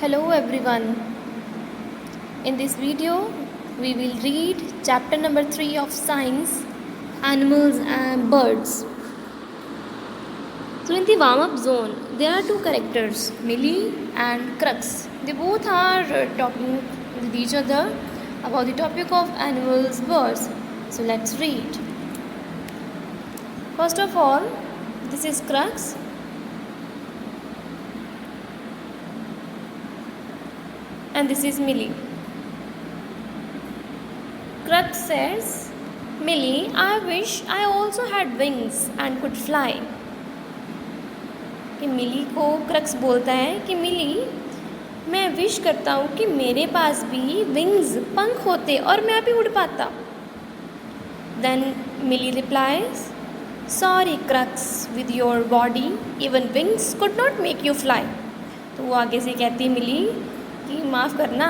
Hello everyone. In this video, we will read chapter number 3 of Science, Animals and Birds. So in the warm-up zone, there are two characters, Millie and Crux. They both are talking with each other about the topic of animals, birds. So let's read. First of all, this is Crux. And this is Millie. Crux says, Millie, I wish I also had wings and could fly. कि मिली को crux बोलता है कि मिली, मैं wish करता हूँ कि मेरे पास भी विंग्स पंख होते और मैं भी उड़ पाता. Then milli replies, Sorry Crux, with your body, even wings could not make you fly. तो वो आगे से कहती है मिली कि माफ़ करना,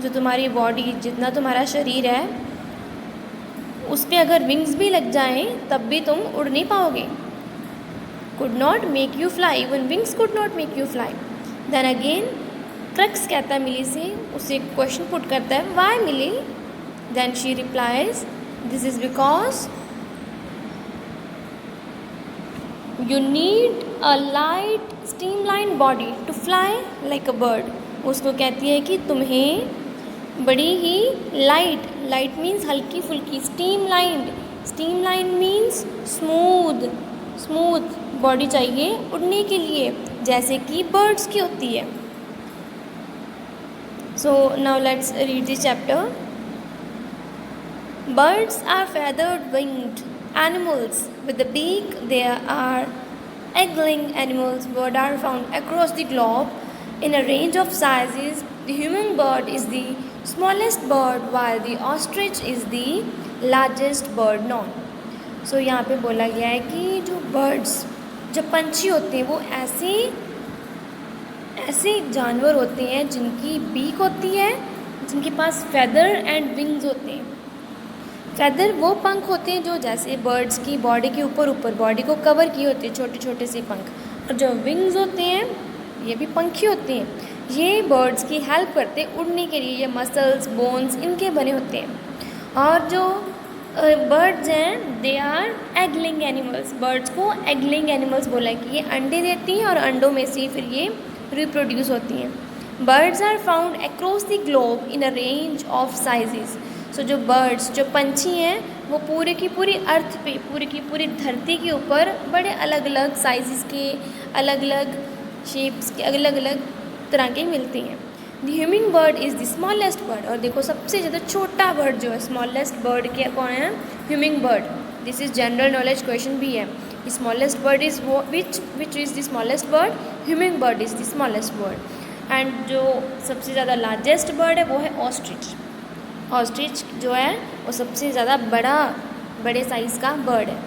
जो तुम्हारी बॉडी, जितना तुम्हारा शरीर है, उस पर अगर विंग्स भी लग जाएं तब भी तुम उड़ नहीं पाओगे. could not make you fly, even wings could not make you fly. Then again crux कहता है मिली से, उसे क्वेश्चन पुट करता है, why milli? Then she replies, this is because you need a light streamlined body to fly like a bird. उसको कहती है कि तुम्हें बड़ी ही लाइट मीन्स हल्की फुल्की, स्टीमलाइन मीन्स स्मूथ बॉडी चाहिए उड़ने के लिए, जैसे कि बर्ड्स की होती है. So now let's read this chapter. Birds are feathered winged animals with a beak. There are egg-laying animals. Birds are found across the globe in a range of sizes. The hummingbird is the smallest bird while the ostrich is the largest bird known. So यहाँ पे बोला गया है कि जो birds, जो पंछी होते हैं, वो ऐसे जानवर होते हैं जिनकी बीक होती है, जिनके पास फेदर एंड विंग्स होते हैं. फेदर वो पंख होते हैं जो जैसे बर्ड्स की बॉडी के ऊपर बॉडी को कवर किए होते हैं, छोटे छोटे से पंख. और जो विंग्स होते हैं ये भी पंखी होते हैं. ये बर्ड्स की हेल्प करते हैं उड़ने के लिए. ये मसल्स, बोन्स इनके बने होते हैं. और जो बर्ड्स हैं, they are egg laying animals. Birds को एग-लेइंग एनिमल्स बोला है कि ये अंडे देती हैं और अंडों में से फिर ये रिप्रोड्यूस होती हैं. Birds are found across the globe in a range of sizes. So जो बर्ड्स, जो पंछी हैं, वो पूरे की पूरी अर्थ पे, पूरी की पूरी धरती के ऊपर बड़े अलग अलग साइज़ के, अलग अलग शेप्स के, अलग अलग तरह के मिलती हैं. The humming bird is the smallest bird. और देखो सबसे ज़्यादा छोटा बर्ड जो है, स्मॉलेस्ट बर्ड क्या कौन है? Humming bird. This is general knowledge question भी है. स्मॉलेस्ट बर्ड इज़ वो which is the smallest bird? Humming bird is the smallest bird. And जो सबसे ज़्यादा लार्जेस्ट बर्ड है वो है ऑस्ट्रिच. ऑस्ट्रिच जो है वो सबसे ज़्यादा बड़े साइज़ का बर्ड है.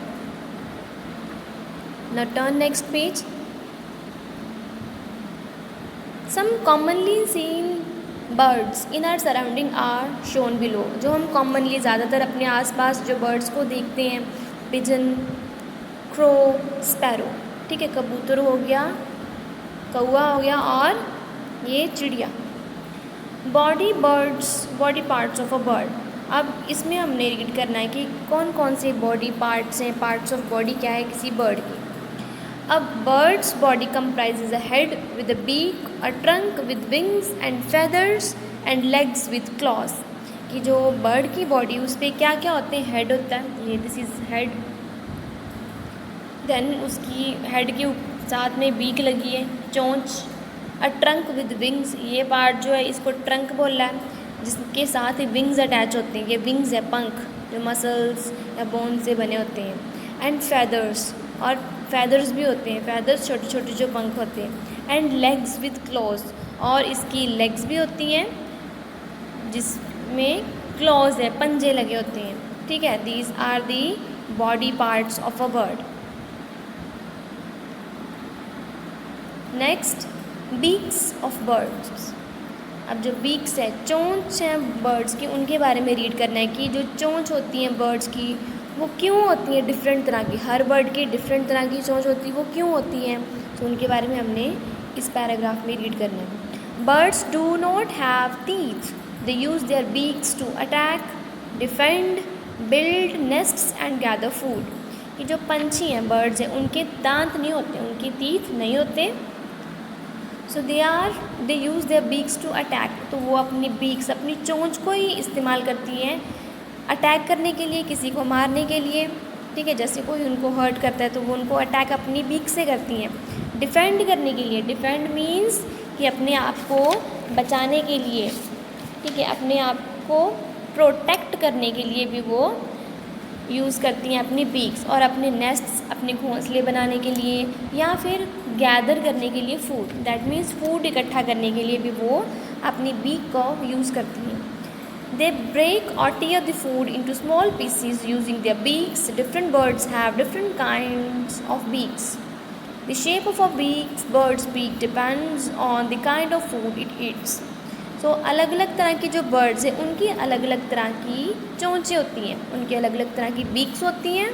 Now turn next page. Some commonly seen birds in our surrounding are shown below. जो हम commonly ज़्यादातर अपने आसपास जो birds को देखते हैं, pigeon, crow, sparrow, ठीक है, कबूतर हो गया, कौवा हो गया और ये चिड़िया. Body parts of a bird. अब इसमें हमने रीड करना है कि कौन कौन से बॉडी पार्ट्स हैं. पार्ट्स ऑफ बॉडी क्या है किसी बर्ड की. अब birds body comprises a head with a beak, a trunk with wings and feathers and legs with claws. कि जो बर्ड की बॉडी उस पर क्या क्या होते हैं? हेड होता है, ये दिस इज़ हेड. देन उसकी हेड के साथ में बीक लगी है, चोंच. अ ट्रंक विद विंग्स, ये पार्ट जो है इसको ट्रंक बोल रहा है, जिसके साथ ही विंग्स अटैच होते हैं. ये विंग्स है, पंख जो मसल्स या बोन से बने होते हैं. एंड फेदर्स, और फेदर्स भी होते हैं, फेदर्स छोटे छोटे जो पंख होते हैं. एंड लेग्स विथ क्लॉज, और इसकी लेग्स भी होती हैं जिसमें क्लॉज है, पंजे लगे होते हैं. ठीक है, these are the body parts of a bird. Next, beaks of birds. अब जो बीक्स है, चोंच हैं बर्ड्स की, उनके बारे में रीड करना है कि जो चोंच होती हैं बर्ड्स की वो क्यों होती है डिफरेंट तरह की. हर बर्ड की डिफरेंट तरह की चोंच होती है, वो क्यों होती हैं, तो उनके बारे में हमने इस पैराग्राफ में रीड करना है. Birds do not have teeth. They use their beaks to attack, defend, build nests and gather food. ये जो पंछी हैं, बर्ड्स हैं, उनके दांत नहीं होते, उनके teeth नहीं होते. So they use their beaks to attack. तो वो अपनी beaks, अपनी चोंच को ही इस्तेमाल करती हैं अटैक करने के लिए, किसी को मारने के लिए. ठीक है, जैसे कोई उनको हर्ट करता है तो वो उनको अटैक अपनी बीक से करती हैं. डिफेंड करने के लिए, डिफेंड मीन्स कि अपने आप को बचाने के लिए. ठीक है, अपने आप को प्रोटेक्ट करने के लिए भी वो यूज़ करती हैं अपनी बीक्स. और अपने नेस्ट्स, अपने घोंसले बनाने के लिए, या फिर गैदर करने के लिए फूड, दैट मीन्स फूड इकट्ठा करने के लिए भी वो अपनी बीक को यूज़ करती हैं. They break or tear the food into small pieces using their beaks. Different birds have different kinds of beaks. The shape of a bird's beak depends on the kind of food it eats. So अलग अलग तरह की जो birds हैं उनकी अलग अलग तरह की चोंचें होती हैं, उनकी अलग अलग तरह की बीक्स होती हैं.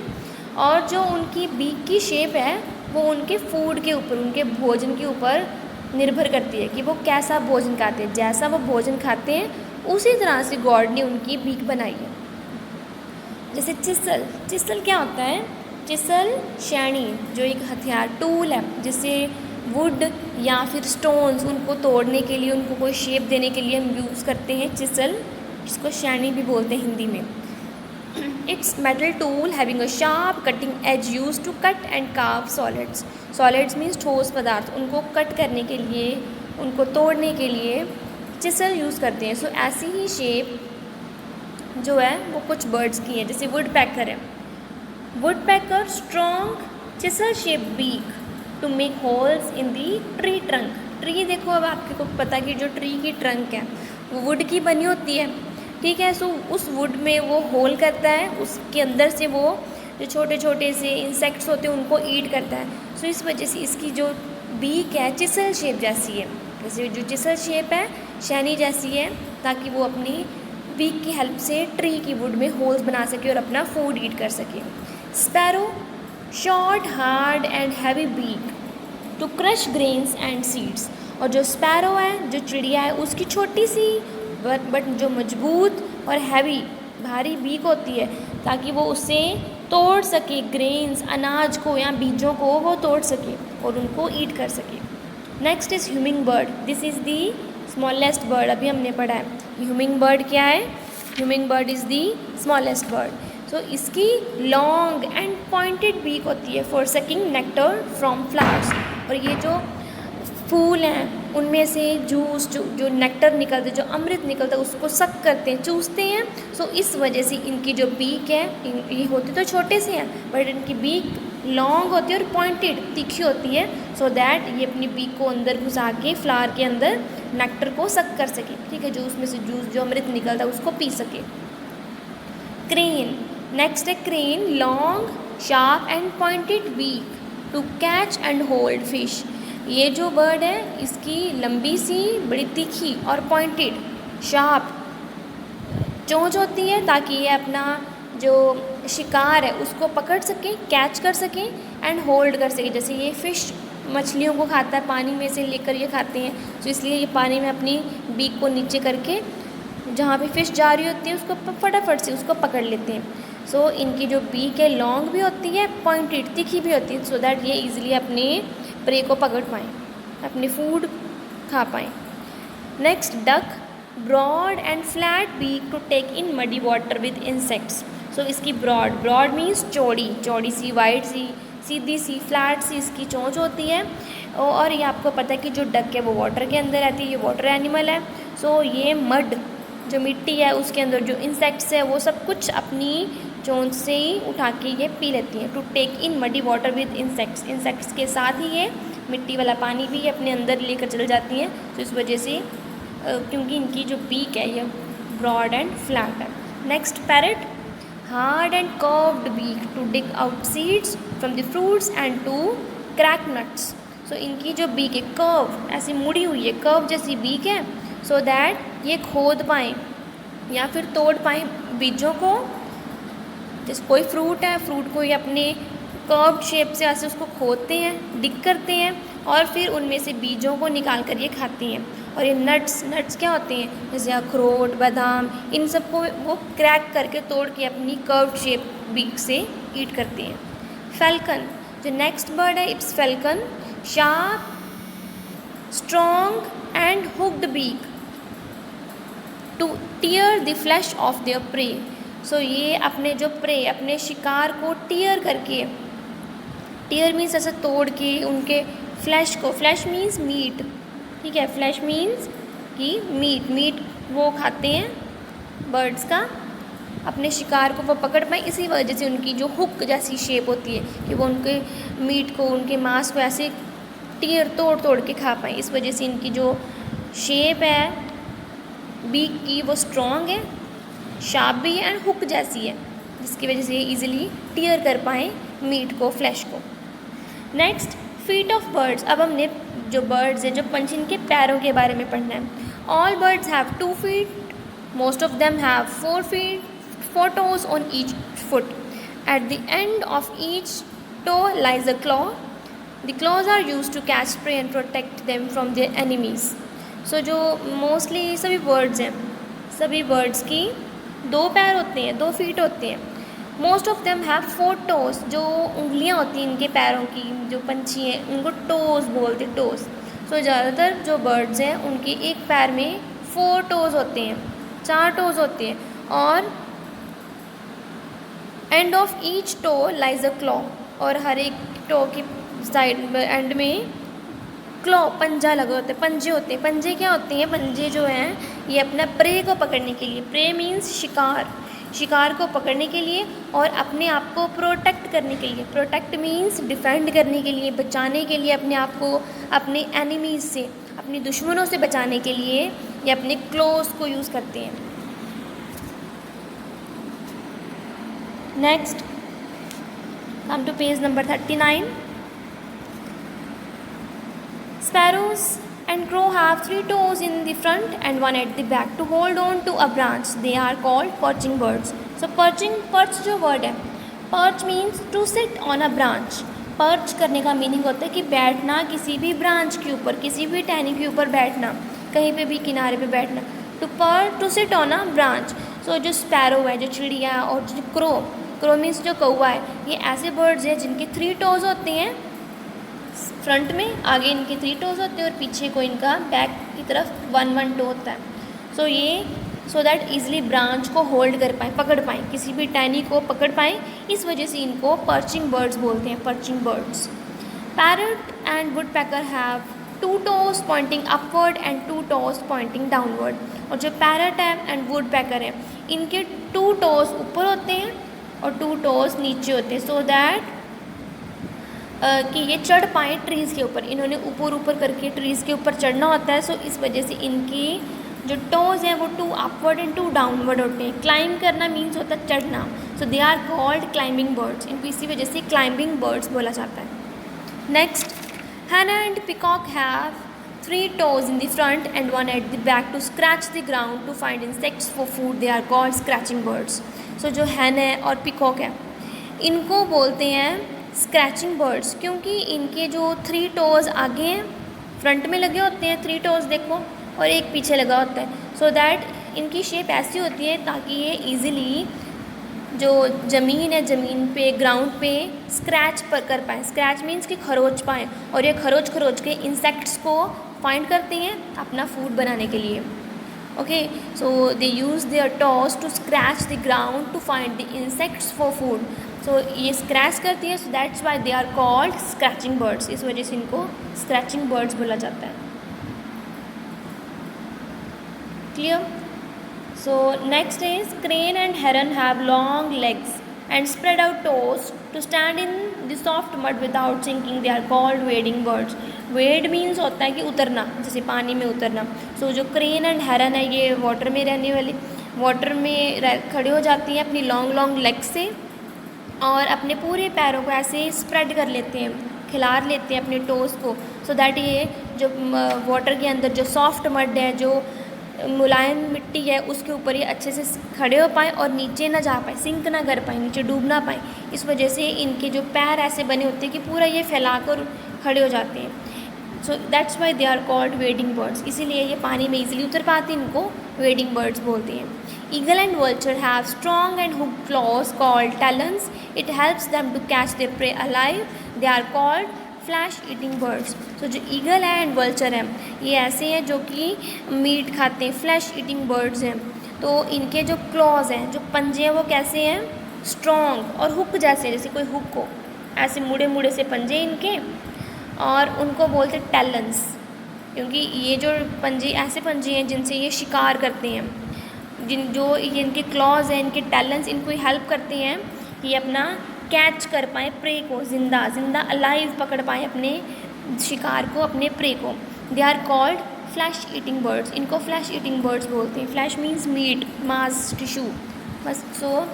और जो उनकी बीक की शेप है वो उनके फूड के ऊपर, उनके भोजन के ऊपर निर्भर करती है कि वो कैसा भोजन खाते हैं. जैसा वो भोजन खाते हैं उसी तरह से गॉड ने उनकी बीक बनाई है. जैसे चिसल, चिसल क्या होता है? चिसल शैनी, जो एक हथियार, टूल है, जिससे वुड या फिर स्टोन्स, उनको तोड़ने के लिए, उनको कोई शेप देने के लिए हम यूज़ करते हैं चिसल, जिसको शैनी भी बोलते हैं हिंदी में. It's metal tool having a sharp cutting edge use to cut and carve solids. Solids means ठोस पदार्थ, उनको कट करने के लिए, उनको तोड़ने के लिए चिसल यूज़ करते हैं. सो ऐसी ही शेप जो है वो कुछ बर्ड्स की है. जैसे वुड पैकर है, woodpecker strong chisel shape beak to make holes in the tree trunk. Tree देखो, अब आपको पता कि जो ट्री की ट्रंक है वो वुड की बनी होती है. ठीक है, सो उस वुड में वो होल करता है, उसके अंदर से वो जो छोटे छोटे से इंसेक्ट्स होते हैं उनको ईट करता है. सो इस वजह से इसकी जो बीक है चिसल शेप जैसी है. जैसे जो चिसल शेप है शैनी जैसी है, ताकि वो अपनी बीक की हेल्प से ट्री की वुड में होल्स बना सके और अपना फूड ईट कर सके. Sparrow short hard and heavy beak to crush grains and seeds. और जो स्पैरो है, जो चिड़िया है, उसकी छोटी सी बट जो मजबूत और हैवी, भारी बीक होती है, ताकि वो उससे तोड़ सके ग्रेन्स, अनाज को या बीजों को वो तोड़ सके और उनको ईट कर सके. Next is humming bird. This is the smallest bird. अभी हमने पढ़ा है. ह्यूमिंग बर्ड क्या है? Humming bird is the smallest bird. So इसकी लॉन्ग एंड पॉइंटेड बीक होती है for sucking nectar from flowers. और ये जो फूल हैं उनमें से जूस, जो नेक्टर निकलते, जो अमृत निकलता है, उसको सक करते हैं, चूसते हैं. सो इस वजह से इनकी जो बीक है, ये होते तो छोटे से हैं बट इनकी बीक लॉन्ग होती है और पॉइंटेड, तीखी होती है, सो दैट ये अपनी बीक को अंदर घुसा के फ्लावर के अंदर नेक्टर को सक कर सके. ठीक है, जो उसमें से जूस, जो अमृत निकलता है उसको पी सके. क्रेन, नेक्स्ट है crane. Long sharp and pointed beak to catch and hold fish. ये जो बर्ड है इसकी लंबी सी, बड़ी तीखी और पॉइंटेड, शार्प चोंच होती है, ताकि ये अपना जो शिकार है उसको पकड़ सके, कैच कर सके एंड होल्ड कर सके. जैसे ये फ़िश मछलियों को खाता है, पानी में से लेकर ये खाते हैं, तो इसलिए ये पानी में अपनी बीक को नीचे करके जहाँ पे फ़िश जा रही होती है उसको फटाफट से उसको पकड़ लेते हैं. सो इनकी जो बीक है लॉन्ग भी होती है, पॉइंटेड, तीखी भी होती है, सो दैट ये ईजिली अपने प्रे को पकड़ पाएँ, अपने फूड खा पाएँ. Next duck, broad and flat beak to take in muddy water with insects. So इसकी ब्रॉड मीन्स चौड़ी, चौड़ी सी, वाइड सी, सीधी सी, फ्लैट सी इसकी चोंच होती है. और ये आपको पता है कि जो डक है वो वाटर के अंदर रहती है, ये वाटर एनिमल है. सो ये मड, जो मिट्टी है उसके अंदर जो इंसेक्ट्स है वो सब कुछ अपनी चोंच से ही उठा के ये पी लेती हैं. To take in muddy water with insects, insects के साथ ही ये मिट्टी वाला पानी भी अपने अंदर लेकर चल जाती हैं. तो इस वजह से क्योंकि इनकी जो बीक है ये ब्रॉड एंड फ्लैट है. Next parrot, hard and curved beak to dig out seeds from the fruits and to crack nuts. So इनकी जो बीक है कर्व, ऐसी मुड़ी हुई है, कर्व जैसी बीक है, सो दैट ये खोद पाएँ या फिर तोड़ पाएँ बीजों को. जैसे कोई फ्रूट है, फ्रूट को ये अपने कर्व्ड शेप से ऐसे उसको खोदते हैं, डिग करते हैं और फिर उनमें से बीजों को निकाल कर ये खाती हैं. और ये नट्स क्या होते हैं, जैसे अखरोट, बादाम, इन सबको वो क्रैक करके तोड़ के अपनी कर्व शेप बीक से ईट करते हैं। फैल्कन, जो नेक्स्ट बर्ड है it's falcon, sharp, strong and hooked beak to tear the flesh of their prey. So ये अपने जो प्रे, अपने शिकार को टीयर करके, टीयर मीन्स ऐसे तोड़ के उनके फ्लैश को, फ्लैश मीन्स मीट, ठीक है, फ्लैश मीन्स कि मीट वो खाते हैं बर्ड्स का, अपने शिकार को वो पकड़ पाए, इसी वजह से उनकी जो हुक जैसी शेप होती है कि वो उनके मीट को, उनके मांस को ऐसे टीयर तोड़ के खा पाएँ। इस वजह से इनकी जो शेप है बीक की वो स्ट्रॉन्ग है, शार्प भी है एंड हुक जैसी है, जिसकी वजह से ईजिली टीयर कर पाएँ मीट को, फ्लैश को। Next, feet of birds. अब हमने जो बर्ड्स हैं, जो पंछी, इनके पैरों के बारे में पढ़ना है। All birds have 2 feet, most of them have 4 feet, 4 toes on each foot. At the end of each toe lies a claw. The claws are used to catch prey and protect them from their enemies. So जो mostly सभी birds हैं, सभी birds की 2 पैर होते हैं, 2 feet होते हैं। Most of them have 4 toes, जो उंगलियां होती हैं इनके पैरों की, जो पंछी हैं उनको टोज़ बोलते, टोज़। सो ज़्यादातर जो बर्ड्स हैं उनके एक पैर में 4 toes होते हैं, 4 toes होते हैं, और end of each toe lies a claw, और हर एक टो की साइड एंड में क्लॉ, पंजा लगा होता है, पंजे होते हैं। पंजे क्या होते हैं, पंजे जो हैं ये अपना प्रे को पकड़ने के लिए, प्रे मीन्स शिकार को पकड़ने के लिए और अपने आप को प्रोटेक्ट करने के लिए, प्रोटेक्ट मीन्स डिफेंड करने के लिए, बचाने के लिए, अपने आप को अपने एनिमीज़ से, अपने दुश्मनों से बचाने के लिए ये अपने क्लोज को यूज़ करते हैं। Next, come to page number 39। Sparrows and crow have 3 toes in the front and 1 at the back to hold on to a branch. They are called perching birds. So perch जो word है, perch means to sit on a branch. perch करने का meaning होता है कि बैठना किसी भी ब्रांच के ऊपर, किसी भी टहनी के ऊपर बैठना, कहीं पे भी किनारे पे बैठना। To sit on a branch. So जो स्पैरो है, जो चिड़िया, और जो क्रो मीन्स जो कौवा है, ये ऐसे बर्ड्स हैं जिनके 3 toes होते हैं फ्रंट में, आगे इनके 3 toes होते हैं और पीछे को इनका बैक की तरफ 1 toe होता है। सो दैट ईजिली ब्रांच को होल्ड कर पाएँ, पकड़ पाएँ, किसी भी टहनी को पकड़ पाएँ, इस वजह से इनको पर्चिंग बर्ड्स बोलते हैं, perching birds. Parrot and woodpecker have 2 toes pointing upward and 2 toes pointing downward. और जो पैरट है एंड वुडपेकर है, इनके 2 toes ऊपर होते हैं और 2 toes नीचे होते हैं, सो दैट कि ये चढ़ पाएँ ट्रीज़ के ऊपर। इन्होंने ऊपर करके ट्रीज़ के ऊपर चढ़ना होता है, सो इस वजह से इनकी जो टोज़ हैं वो 2 अपवर्ड एंड 2 डाउनवर्ड होते हैं। क्लाइंब करना मीन्स होता है चढ़ना, so they are called climbing birds. इनको इसी वजह से क्लाइंबिंग बर्ड्स बोला जाता है। नेक्स्ट, हैना and peacock have 3 toes in the front and 1 at the back to scratch the ground to find insects for food. They are called scratching birds. सो जो हैन है और पिकॉक है, इनको बोलते हैं स्क्रैचिंग बर्ड्स, क्योंकि इनके जो 3 toes आगे हैं, फ्रंट में लगे होते हैं 3 toes देखो, और एक पीछे लगा होता है, सो दैट इनकी शेप ऐसी होती है ताकि ये ईज़िली जो ज़मीन है, ज़मीन पे, ग्राउंड पे स्क्रैच पर कर पाएँ। स्क्रैच मीन्स कि खरोच पाएँ, और ये खरोच के इंसेक्ट्स को फाइंड करते हैं अपना फूड बनाने के लिए। Okay, so they use their toes to scratch the ground to find the insects for food. So ये स्क्रैच करती है, so that's why they are called scratching birds. इस वजह से इनको स्क्रैचिंग बर्ड्स बोला जाता है। Clear? So next is crane and heron have long legs and spread out toes to stand in the soft mud without sinking. They are called wading birds. Wade means होता है कि उतरना, जैसे पानी में उतरना। सो जो क्रेन एंड हेरन है ये वाटर में रहने वाली, वाटर में खड़े हो जाती हैं अपनी लॉन्ग लेग से, और अपने पूरे पैरों को ऐसे स्प्रेड कर लेते हैं, खिलार लेते हैं अपने टोज़ को, सो दैट ये जो वाटर के अंदर जो सॉफ्ट मड है, जो मुलायम मिट्टी है, उसके ऊपर ये अच्छे से खड़े हो पाएँ और नीचे ना जा पाए, सिंक ना कर पाएँ, नीचे डूब ना पाएँ। इस वजह से इनके जो पैर ऐसे बने होते हैं कि पूरा ये फैला कर खड़े हो जाते हैं। So that's why they are called wading birds, इसीलिए ये पानी में इजीली उतर पाते हैं, इनको वेडिंग बर्ड्स बोलते हैं. Eagle and vulture have strong and hooked claws called talons. It helps them to catch their prey alive. They are called flesh eating birds. तो जो ईगल है एंड वल्चर हैं ये ऐसे हैं जो कि मीट खाते हैं, फ्लैश ईटिंग बर्ड्स हैं. तो इनके जो क्लॉज हैं, जो पंजे हैं, वो कैसे हैं, स्ट्रॉन्ग और हुक जैसे कोई हुक हो, ऐसे मुड़े मुड़े से पंजे इनके, और उनको बोलते टैलेंस, क्योंकि ये जो पंजे ऐसे पंजे हैं जिनसे ये शिकार करते हैं. जो ये इनके क्लॉज हैं, इनके टैलेंस इनको हेल्प करते हैं कि ये अपना कैच कर पाएँ प्रे को, जिंदा अलाइव पकड़ पाएँ अपने शिकार को, अपने प्रे को. They are called flesh eating birds. इनको फ्लैश ईटिंग बर्ड्स बोलते हैं. फ्लैश मीन्स मीट, मांस, टिश्यू बस. So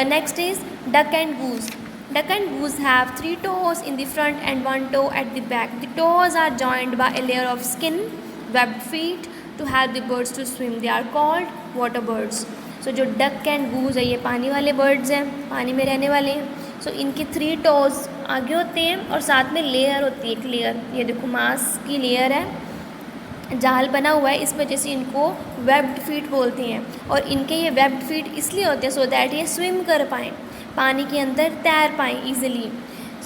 next is duck and goose. Duck and goose have 3 toes in the front and 1 toe at the back. The toes are joined by a layer of skin, webbed feet to help the birds to swim. They are called water birds. So जो duck and goose है ये पानी वाले birds हैं, पानी में रहने वाले हैं. So इनके 3 toes आगे होते हैं और साथ में लेयर होती है, एक लेयर, ये देखो मांस की लेयर है, जाल बना हुआ है, इस वजह से इनको वेब्ड फीट बोलते हैं. और इनके ये वेब्ड फीट इसलिए होते हैं सो दैट ये स्विम कर पाएँ, पानी के अंदर तैर पाएँ easily.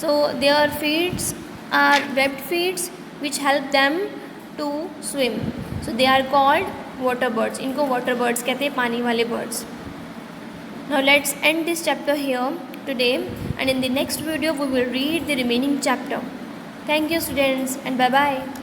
So their feets are webbed feets which help them to swim. So they are called water birds. इनको वाटर बर्ड्स कहते हैं, पानी वाले birds. Now let's end this chapter here today and in the next video we will read the remaining chapter. Thank you students and bye bye.